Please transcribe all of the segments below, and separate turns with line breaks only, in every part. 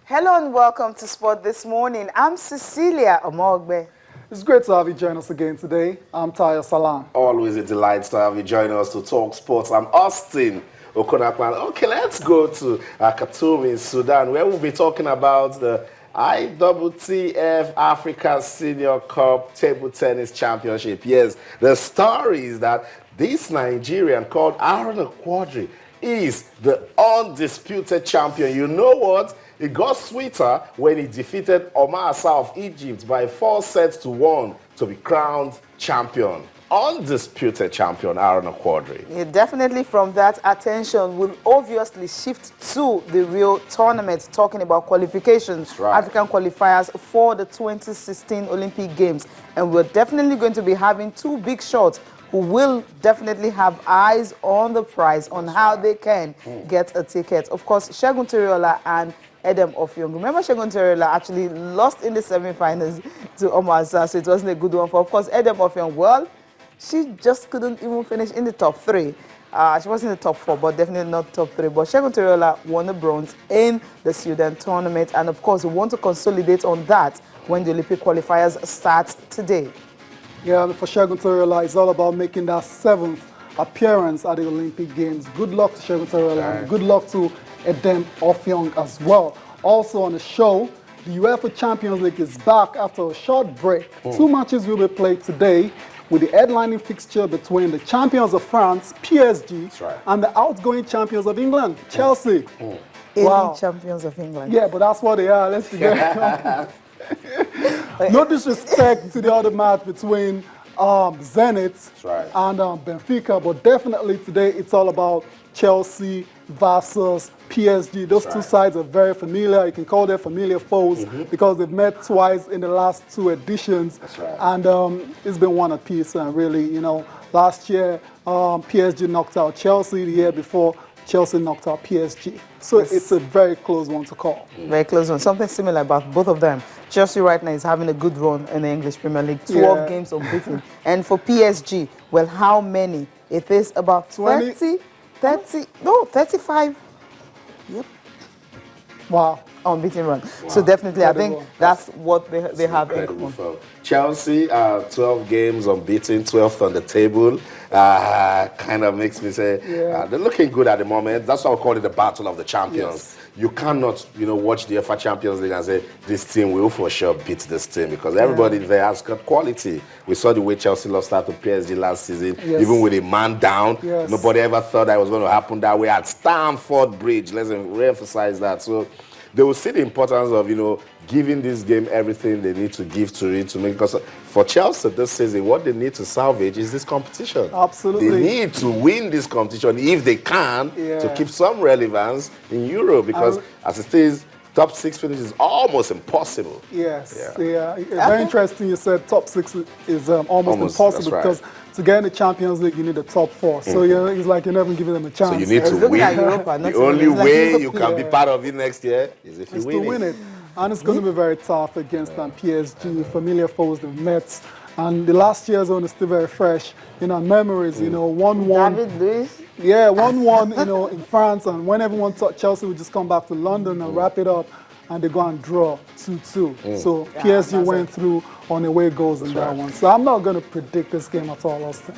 Hello and welcome to Sport This Morning. I'm Cecilia Omogbe.
It's great to have you join us again today. I'm Tayo Salam.
Always a delight to have you join us to talk sports. I'm Austin Okonakwan. Okay, let's go to Khartoum in Sudan, where we'll be talking about the ITTF Africa Senior Cup Table Tennis Championship. Yes, the story is that this Nigerian called Aaron Quadri is the undisputed champion. You know what? It got sweeter when he defeated Omar Asa of Egypt by 4-1 to be crowned champion. Undisputed champion, Aaron Quadri.
Yeah, definitely from that, attention will obviously shift to the real tournament, talking about qualifications,
Right.
African qualifiers for the 2016 Olympic Games. And we're definitely going to be having two big shots who will definitely have eyes on the prize, on how they can get a ticket. Of course, Segun Toriola and Edem Offiong. Remember, Segun Toriola actually lost in the semi-finals to Omar Asa, so it wasn't a good one for, of course, Edem Offiong. Well, she just couldn't even finish in the top three. She was in the top four, but definitely not top three. But Segun Toriola won the bronze in the Sudan tournament. And of course, we want to consolidate on that when the Olympic qualifiers start today.
Yeah, for Segun Toriola, it's all about making that 7th appearance at the Olympic Games. Good luck to Segun Toriola, and good luck to Edem Offiong as well. Also on the show, the UEFA Champions League is back after a short break. Two matches will be played today, with the headlining fixture between the champions of France, PSG, and the outgoing champions of England, Chelsea.
Wow. Champions of England.
Yeah, but that's what they are. Let's forget. No disrespect to the other match between Zenit and Benfica, but definitely today it's all about Chelsea versus PSG. Those two sides are very familiar. You can call them familiar foes because they've met twice in the last two editions. And it's been one apiece. And really, you know, last year PSG knocked out Chelsea. The year before, Chelsea knocked out PSG. So it's a very close one to call.
Very close one. Something similar about both of them. Chelsea right now is having a good run in the English Premier League. 12 games unbeaten. And for PSG, well, how many? It is about 30, 35. Yep.
Wow.
Unbeaten run. Wow. So definitely, I think that's what they have in common.
Chelsea, 12 games unbeaten, 12th on the table. Kind of makes me say they're looking good at the moment. That's why I call it the battle of the champions. Yes. You cannot, watch the UEFA Champions League and say this team will for sure beat this team, because everybody there has got quality. We saw the way Chelsea lost out to PSG last season, even with a man down. Nobody ever thought that was going to happen that way at Stamford Bridge. Let's re-emphasize that. So they will see the importance of, giving this game everything they need to give to it to make. Because for Chelsea this season, what they need to salvage is this competition.
Absolutely.
They need to win this competition if they can to keep some relevance in Europe, because as it is, top 6 finish is almost impossible.
Yes. Very interesting. You said top 6 is almost impossible because to get in the Champions League, you need the top 4. So it's like you're never giving them a chance.
So you need to win. The only way you can be part of it next year is if you win it.
And it's going to be very tough against PSG, familiar foes, the Mets. And the last year's one is still very fresh in our memories, 1-1.
David Luiz?
Yeah, 1-1, in France. And when everyone thought Chelsea would just come back to London and wrap it up, and they go and draw 2-2. So PSG went through on away goals in that one. So I'm not going to predict this game at all, Austin.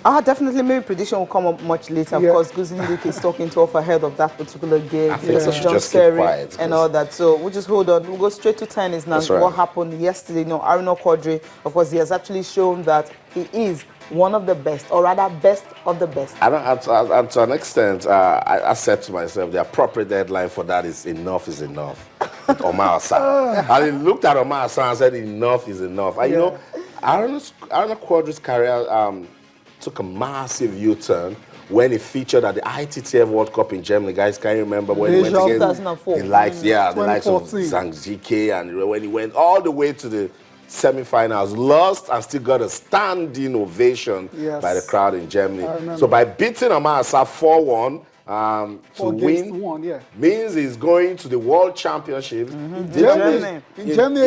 Definitely, maybe prediction will come up much later. Of course, Guzindik is talking to us ahead of that particular game.
I think so.
John Terry and all that. So we'll just hold on. We'll go straight to tennis now. What happened yesterday? Aaron Quadri, of course, he has actually shown that he is one of the best, or rather best of the best.
And to an extent, I said to myself, the appropriate deadline for that is enough is enough. Omar Asa. I looked at Omar Asa and said, enough is enough. And Aaron Quadri's career took a massive U-turn when he featured at the ITTF World Cup in Germany. Guys, can you remember when he went against
2004.
the likes of Zhang Zhike, and when he went all the way to the semi-finals, lost and still got a standing ovation by the crowd in Germany. So by beating Omar Asa 4-1, to win means he's going to the World Championships
in Germany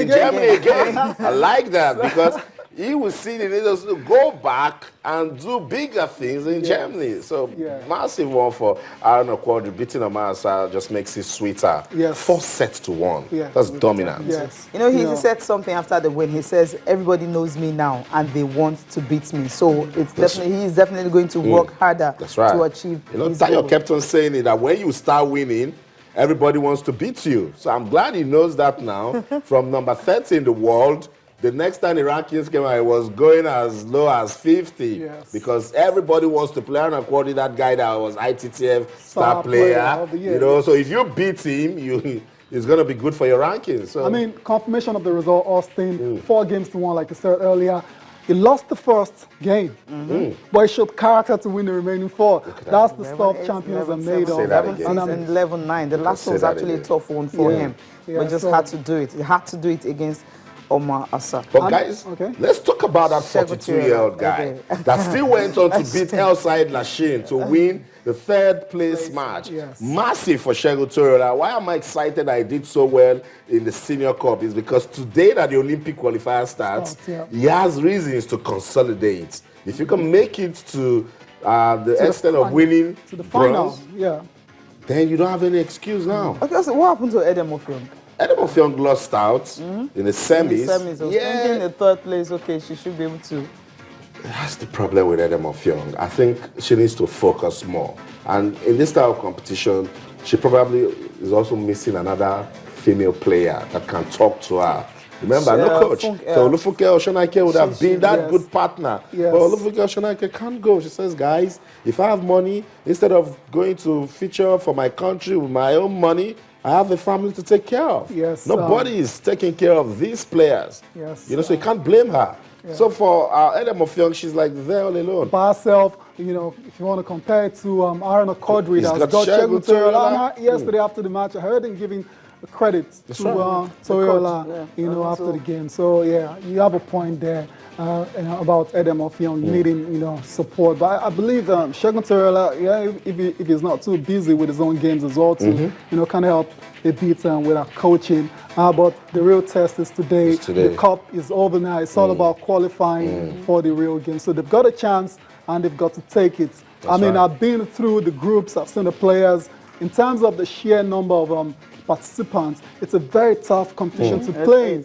again.
I like that, because he will see the leaders to go back and do bigger things in Germany. So massive one for Aaron Quadri. Beating Omasa just makes it sweeter. 4-1. That's dominant.
You know, he said something after the win. He says, everybody knows me now and they want to beat me. So it's definitely, he's definitely going to work harder to achieve his
Tayo
goal.
kept on saying it, that when you start winning, everybody wants to beat you. So I'm glad he knows that now. From number 30 in the world, the next time the rankings came out, it was going as low as 50 because everybody wants to play. And Quadri, that guy that was ITTF star player, you know. So if you beat him, it's going to be good for your rankings. So.
I mean, confirmation of the result, Austin, 4-1, like I said earlier. He lost the first game, but he showed character to win the remaining 4. That's the stuff champions are made of.
11-9. The last one was actually a tough one for him. But just had to do it. He had to do it against Omar Asa.
But guys, let's talk about that 42-year-old guy that still went on to beat El Said Lachine to win the 3rd place match. Massive for Segun Toriola. Why am I excited I did so well in the Senior Cup is because today that the Olympic qualifier starts, he has reasons to consolidate. If you can make it to the extent of winning
to the final,
then you don't have any excuse now.
Okay, so what happened to Edem Offiong?
Edem Offiong lost out in the semis.
In the semis, I was thinking in the 3rd place, okay, she should be able to.
That's the problem with Edem Offiong. I think she needs to focus more. And in this type of competition, she probably is also missing another female player that can talk to her. Remember, no coach. So Olufunke Oshonaike would have been that good partner. But Olufunke Oshonaike can't go. She says, guys, if I have money, instead of going to feature for my country with my own money, I have a family to take care of. Nobody is taking care of these players. You know, so you can't blame her. So for Edem Offiong, she's like there all alone.
By herself, you know, if you want to compare it to Aaron Quadri, that's got Segun Toriola. Yesterday after the match, I heard him giving credit to Toriola, you know, after the game. So yeah, you have a point there about Edem Offiong needing, you know, support. But I believe Segun Toriola, if he's not too busy with his own games as well, to you know, kind of help a bit with our coaching. But the real test is today. The cup is over now. It's all about qualifying for the real game. So they've got a chance and they've got to take it. I mean, I've been through the groups. I've seen the players. In terms of the sheer number of participants, it's a very tough competition to play.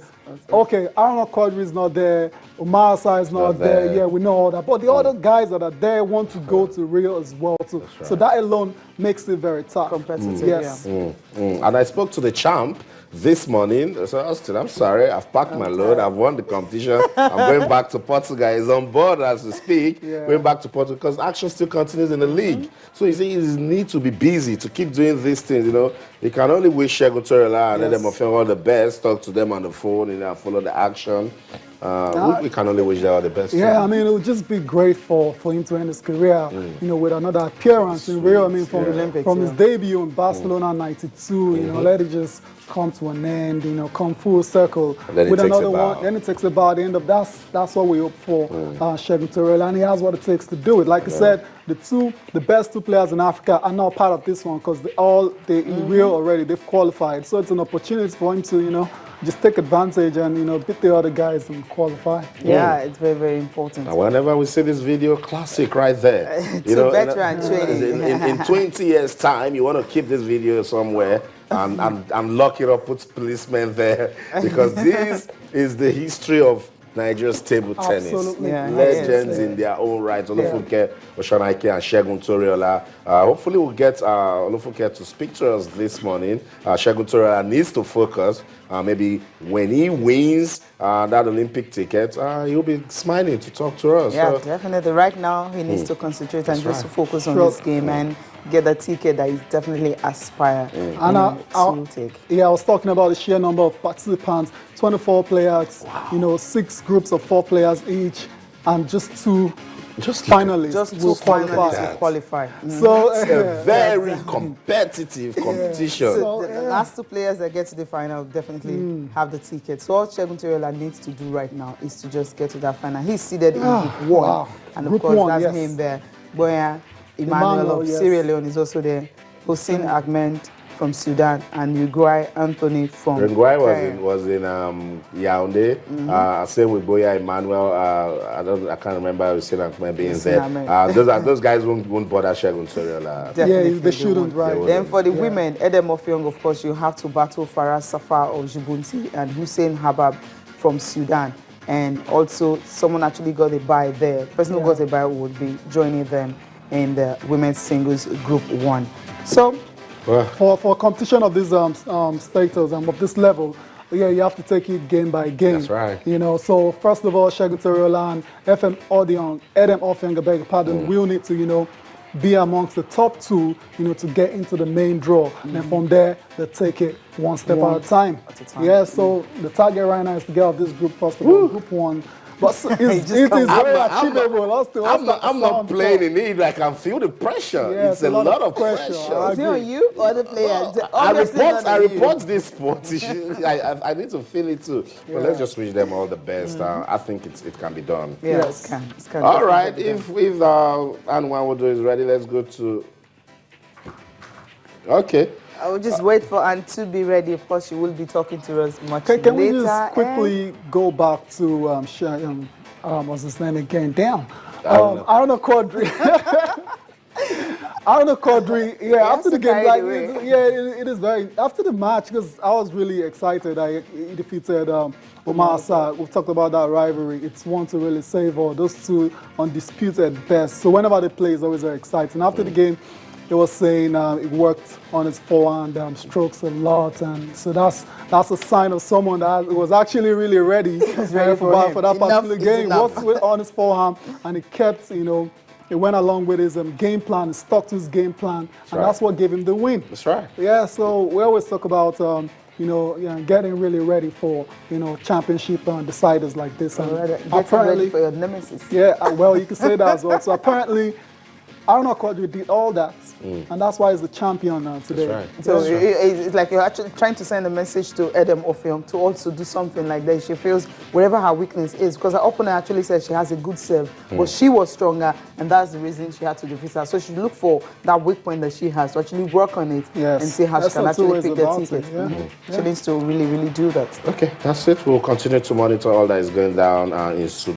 Okay, Aaron Quadri is not there, Omar Asa is not there. Yeah, we know all that. But the other guys that are there want to go to Rio as well. Too. So that alone makes it very tough.
Competitive,
yes.
And I spoke to the champ this morning. So Austin, I'm sorry, I've packed my load, I've won the competition. I'm going back to Portugal. He's on board as we speak, going back to Portugal because action still continues in the league. So he says he needs to be busy to keep doing these things, you know. He can only wish Segun Toriola and Edem Offiong all the best, talk to them on the phone, you know, follow the action. We can only wish them all the best.
Yeah, I mean, it would just be great for him to end his career, you know, with another appearance in Rio. I mean, from his debut in Barcelona '92, you know, let it just come to an end, you know, come full circle with another one. Then it takes about the end of that's what we hope for Segun Toriola, and he has what it takes to do it. Like I said, the best 2 players in Africa are not part of this one because they in Rio already, they've qualified. So it's an opportunity for him to, you know, just take advantage and, you know, beat the other guys and qualify.
Yeah, it's very, very important.
And whenever we see this video, classic right there. You know,
veteran training.
In 20 years' time, you want to keep this video somewhere and lock it up, put policemen there, because this is the history of Nigeria's table tennis. Legends in their own right. Olufunke Oshonaike and Segun Toriola. Hopefully we'll get Olufunke to speak to us this morning. Segun Toriola needs to focus. Maybe when he wins that Olympic ticket, he'll be smiling to talk to us.
Yeah, definitely. Right now, he needs to concentrate and just focus on this game and get the ticket that he definitely aspires to take.
Yeah, I was talking about the sheer number of participants, 24 players, you know, 6 groups of 4 players each, and just 2 finalists.
Just 2 finalists will qualify.
So
it's a very competitive competition.
So the last 2 players that get to the final definitely have the ticket. So all Segun Toriola needs to do right now is to just get to that final. He's seeded in Group 1. And of course, that's him there. Boya Emmanuel of Sierra Leone is also there. Hussein Ahmed from Sudan, and Uguay Anthony from
Uruguay
Kenya.
was in Yaoundé. Same with Boya Emmanuel. I can't remember Sinakme being there. Those guys won't bother Segun Toriola.
Yeah, they shouldn't, right?
Then for the women, Edem Offiong, of course, you have to battle Farah Safar of Djibouti and Hussein Habab from Sudan. And also, someone actually got a bye there. The person who got a bye would be joining them in the women's singles group 1. So,
for competition of this status and of this level, yeah, you have to take it game by game.
That's right.
You know, so first of all, Segun Toriola and Edem Offiong, I beg your pardon, will need to, you know, be amongst the top 2, you know, to get into the main draw. And then from there, they take it one step at a time. Yeah, so the target right now is to get out of this group first of all, group 1. But it is very achievable.
I'm not playing in it. I can feel the pressure.
Yeah,
it's a lot of pressure.
Is it on you or the players?
I report this sport. I need to feel it too. Yeah. But let's just wish them all the best. I think it can be done.
Yes, it can.
All right. If Anwan Wodo is ready, let's go to. Okay.
I will just wait for Anne to be ready. Of course, she will be talking to us much later.
Can we just quickly go back to what's his name again? Damn. I don't know, Quadri. I don't know, Quadri. Yeah, after the game, like, it is very. After the match, because I was really excited. He defeated Omar Assad. We've talked about that rivalry. It's one to really savor. Those two undisputed best. So whenever they play, it's always very exciting. After the game, he was saying he worked on his forehand strokes a lot, and so that's a sign of someone that was actually really ready for that particular game. Worked on his forehand, and he kept, you know, he went along with his game plan, he stuck to his game plan, that's what gave him the win.
That's right.
Yeah, so we always talk about you know, getting really ready for, you know, championship deciders like this. And
getting ready for your nemesis.
Yeah, well, you can say that as well. So apparently, Arnold Quadri did all that, and that's why he's the champion today.
That's right.
So it's like you're actually trying to send a message to Edem Offiong to also do something like that. She feels wherever her weakness is, because her opponent actually said she has a good serve, but she was stronger, and that's the reason she had to defeat her. So she look for that weak point that she has to actually work on it and see how she can actually pick the ticket. She needs to really, really do that.
Okay, that's it. We'll continue to monitor all that is going down in Sudan.